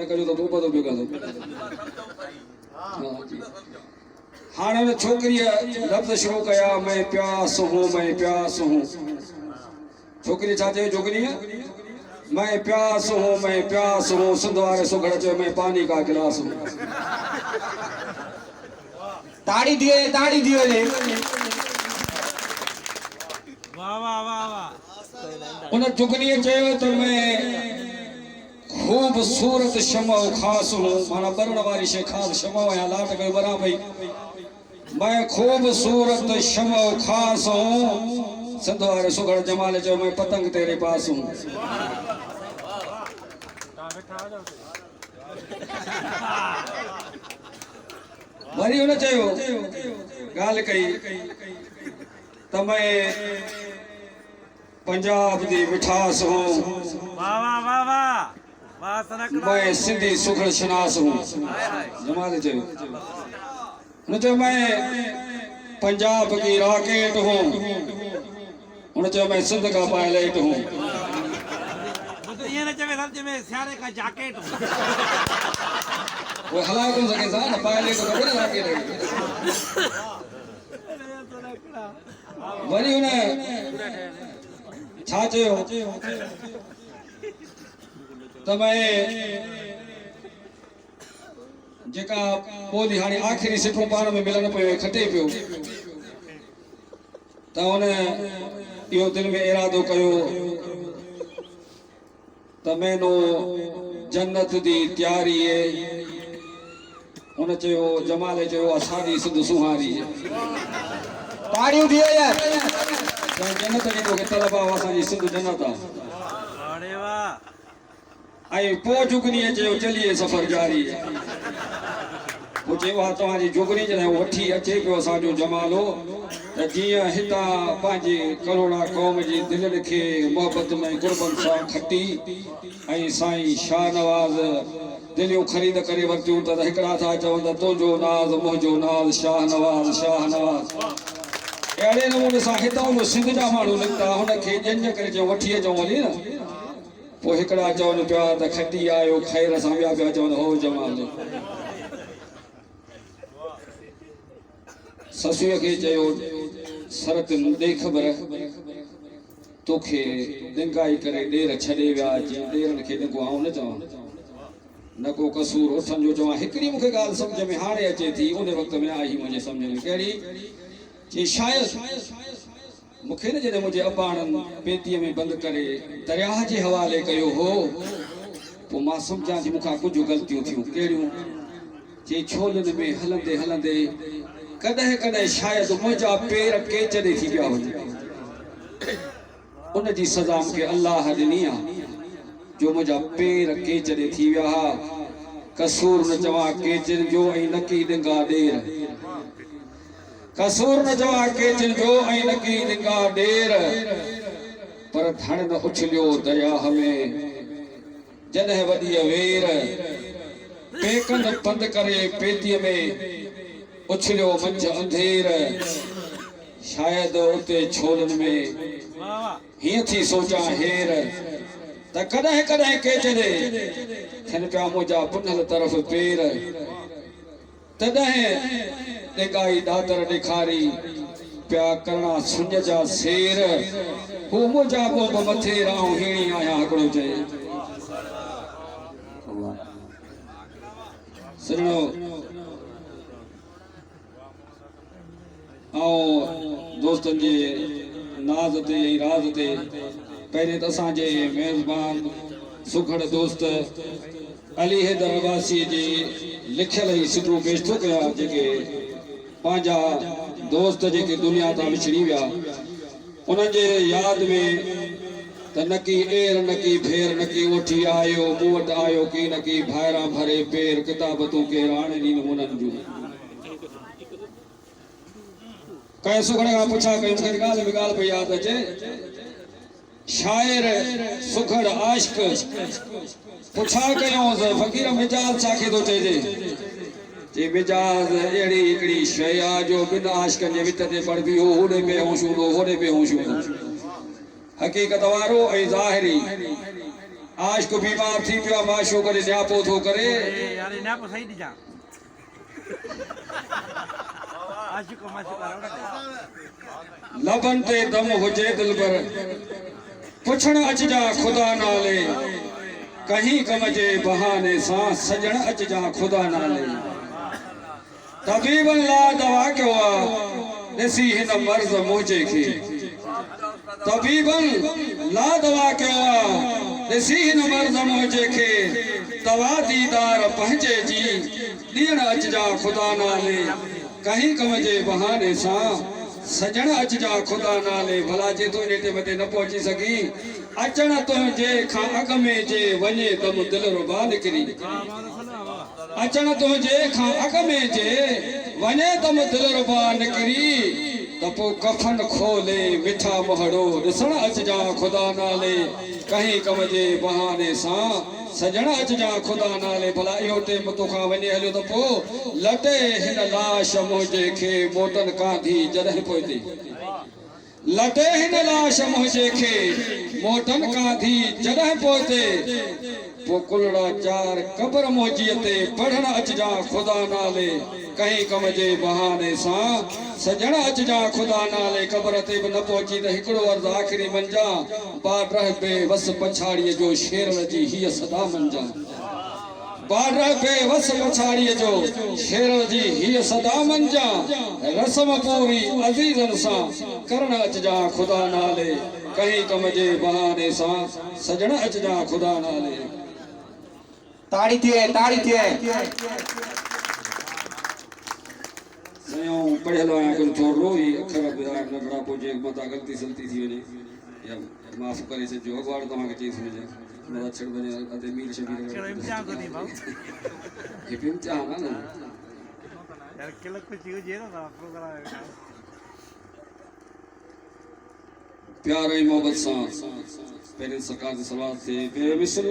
न कजो तो पतो पियो गालो हाँ ने छोकरी लफ्ज़ शुरू कया मैं प्यास हूँ छोकरी चाचे जोगनी मैं प्यास हूँ सिंधवारे सुगड़ जो मैं पानी का गिलास हूँ ताड़ी दिए ले वाह वाह वाह वाह उन जुगनी चयो तो मैं खूबसूरत शमा खास हूँ माना बरण वाली शे खास शमा या लाट कयो बरा भई मैं खूबसूरत शमा खास हूँ सिंधवारे सुगड़ जमाल जो मैं पतंग तेरे पास हूँ वरी उन चयो गाल कई त मैं पंजाब दी मिठास हूँ वाह वाह वाह वाह वाह सनकड़ा मैं सिंधी सुखड़ शनास हूँ जमाल चयो उन चयो मैं पंजाब की रॉकेट हूँ उन चयो मैं सिंध का पायलट हूँ ये न चवे सर में सियारे का जैकेट वो हला को सके सा न पायलट को खबर रॉकेट है वरी उन छा चयो त मैं जेका बोली हाणे आखिरी सिटूं पाण में मिलन पियो खटे पियो त उन इहो दिल में इरादो कयो त मैनो जन्नत दी तैयारी है उन चयो जमाल चयो असांजी सिंध सुहारी ताड़ियूं दिए यार जन्नत जी तोखे तलब आहे असांजी सिंध जन्नत आहे अरे वाह ऐं पोइ जुगनीअ चयो चलिए सफ़र जारी पोइ चयो आहे तव्हांजी जुगनी जॾहिं वठी अचे पियो असांजो जमालो त जीअं हितां पंहिंजी करोड़ा क़ौम जी दिलनि खे मोहबत में गुरबनि सां खटी ऐं साईं शाहनवाज़ दिलियूं ख़रीद करे वरितियूं त हिकिड़ा था चवनि त तुंहिंजो नाज़ मुंहिंजो नाज़ शाहनवाज़ अहिड़े नमूने सां हितां जो सिंध जा माण्हू निकिता हुनखे जंज करे चयो वठी अचूं वञी न पोइ हिकिड़ा चवनि पिया त खटी आयो ख़ैर सां ॿिया पिया चवनि हो जमाल ससुअ खे चयो सरत ॾे ख़बर तोखे डिंगाई करे ॾेर छॾे विया जीअं ॾेरनि खे डिंगो आऊं न चवां न को कसूर उथनि जो चवां हिकिड़ी मूंखे ॻाल्हि सम्झ में हाणे अचे थी उन वक़्त में आई मुंहिंजे सम्झ में कहिड़ी चई शायदि मूंखे न जॾहिं मुंहिंजे अबाणनि पेतीअ में बंदि करे दरिया जे हवाले कयो हो पोइ मां सम्झां थी मूंखां कुझु ग़लतियूं थियूं कहिड़ियूं चई छोलनि में हलंदे हलंदे कॾहिं कॾहिं शायदि मुंहिंजा पेर केच ॾे थी पिया हुजनि उन जी सज़ा मूंखे अलाह ॾिनी आहे जो मुंहिंजा पेर केच ॾे थी विया हुआ कसूर न चवां केचनि जो ऐं नकी डिंगा ॾेर कसूर न चवां केचनि जो ऐं नकी डिंगा ॾेर पर धण न उछलियो दरियाह में जॾहिं वॾी वेर पेकनि बंदि करे पेतीअ में उछलियो मंझ अंधेर शायदि उते छोलनि में हीअं थी सोचां हेर त कॾहिं कॾहिं केच ॾे थियनि पिया मुंहिंजा पुनल तरफ़ पेर तॾहिं ॾेगाई दातर ॾेखारी पिया करणा सुञ जा सेर हू मुंहिंजा बोब मथे राऊं हीणी आहियां हिकिड़ो चए सुञो दोस्तन जे नाज़ ते राज़ ते पहले तो असांजे मेज़बान सुखड़ दोस्त अली हैदर अब्बासी जी लिखियल ही सिटूं पेश थो कया जेके पंहिंजा दोस्त जेके दुनिया तां विछड़ी विया उन्हनि जे याद में त नकी एर नकी फेर नकी उठी आयो मूं वटि आयो की नकी भायरा भरे पेर किताब तूं केर हाणे नी नमूननि जूं कई सुखड़े का पूछा कई मुझे ॻाल्हि बि ॻाल्हि पई यादि अचे शायर सुखड़ आशिक पूछा कयोंसि फ़क़ीर मिजाज़ छाखे थो चइजे चई मिजाज़ अहिड़ी हिकिड़ी शइ आहे जो ॿिनि आशिकनि जे विच ते पढ़बी हो होॾे पे होशूं थो होॾे पे होशूं थो हक़ीक़त वारो ऐं ज़ाहिरी आज को बीमार थी पियो माशो करे न्यापो थो करे यार इन्हें आप सही दिजा आशिक माशिक लबन ते दम हुजे दिल पर पुछण अच जा खुदा नाले कहीं कम जे बहाने सां सजण अच जा खुदा नाले तबीबन ला दवा क्यों ॾिसी हिन मर्ज़ मुंहिंजे खे तबीबन ला दवा क्यों ॾिसी हिन मर्ज़ मुंहिंजे खे दवा दीदार पंहिंजे जी ॾियण अच जा खुदा नाले कहीं कम जे बहाने सां सजण अच जा खुदा नाले भला जे तूं इन ते न पहुची सघी अचण तुंहिंजे खां अॻ में जे वञे त मूं दिलि रुबा निकिरी अचण तुंहिंजे खां अॻ में जे वञे त मूं दिलि रुबा निकिरी त पोइ कफन खोले मिठा मोहड़ो ॾिसण अच जा खुदा नाले कहीं कम जे बहाने सां सजण अच जा खुदा नाले भला इहो टेम तोखां वञे हलियो त पोइ लटे हिन लाश मुंहिंजे खे मोटन कांधी जॾहिं पोइ लटे हिन लाश मुंहिंजे खे मोटन कांधी जॾहिं पहुते पोइ कुलड़ा चार कब्र मोजीअ ते पढ़ण अच जा खुदा नाले कहीं कम जे बहाने सां सजण अच जा खुदा नाले कब्र ते बि न पहुची त हिकिड़ो अर्ज़ आख़िरी मंजा बाड रह बेवस पछाड़ीअ जो शेरण जी हीअ सदा मंजा बाड रह बेवस पछाड़ीअ जो शेरण जी हीअ सदा मंजा रस्म पूरी अज़ीज़न सां करण अच जा खुदा नाले कहीं कम जे बहाने सां सजण अच जा खुदा नाले ताड़ी थिए सयूं पढ़ियल आहियां कुझु थोरो ई अखर ॿुधाए नंढड़ा पोइ जे मथां ग़लती सलती थी वञे या माफ़ करे छॾिजो अॻवाड़ तव्हांखे चई छॾिजे न अछड़ वञे अते मीर कहिड़ो इम्तिहान थो ॾे भाऊ हे बि इम्तिहान आहे न यार किलक कुझु हुजे न प्रोग्राम प्यार ऐं मोहबत सां पहिरीं सरकार जी सलाह थिए बेमिसल